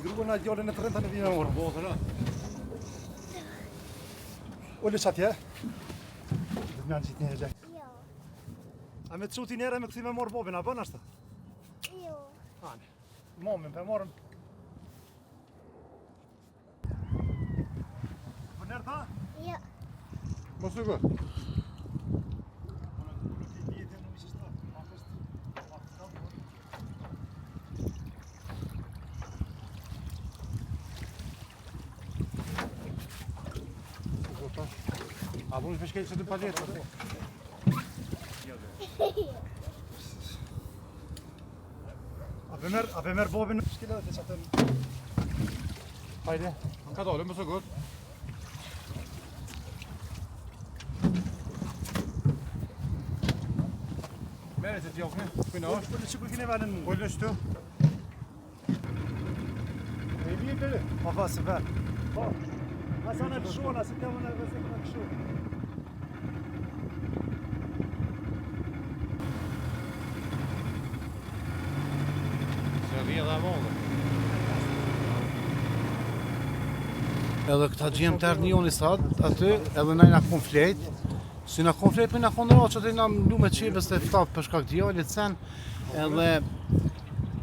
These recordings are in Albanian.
Gruën a djallën e të rënta në vime morë. Botën, Ullë që atje? Dhe të mjanë qitë një e gjek. Jo. A me të quti njerë me këthi me morë bobin, a bën ashtë? Jo. Ani. Momin, për morëm. Për njerë ta? Jo. mos u gë. A vamos pescar isso do palheto? A për merë bobin në shkila dhe të qatën. Hajde, ka dole, mos u gë. Merë të tjokne, kënë është? Ullë që kërkine venën mu. Ullë shtu. E i bje për e? Pa, se verë. Pa. Asa në këshona, se të më në vëzë në këshona. Edhe këta gjemë të erë njoni sad, aty, edhe na kon flet. Si na kon flet, për na kon nërë, që të na mlu me qepës të ftap për shkak djallit sen. Edhe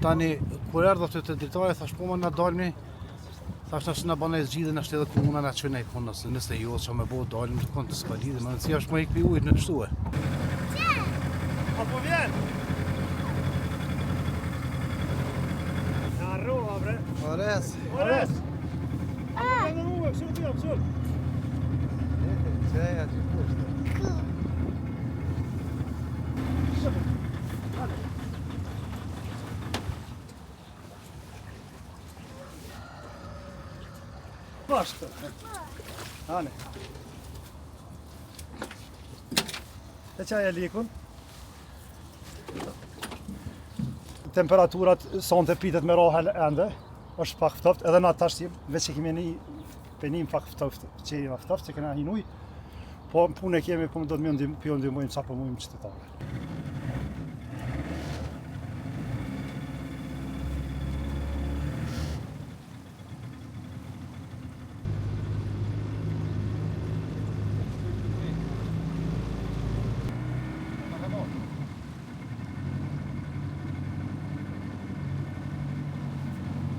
tani, kur erdhë aty të dritare, thash po më na dalmi. Thash na na bana e zgjidhe, na shtetë komuna na çojnë ai kon, nëse jo, që me bo dalim të kon të s'ka lidhje, më rëndësia është më ikpi ujtë në kështu e. Apo vjen? Arrova, bre. Ores. Ores! Në muë, kështu të jam, kështu. Qeja që kushtë. Bashkë. Hane. E qaj e likun. Temperaturat sonte pitet me rohel ende. është pak ftoft, edhe na tash veç që kemi një penim pak ftoft, që jemi ftoft, që kena hinuj, po punë e kemi, po do të më ndihmojmë sa po mundim qytetarë.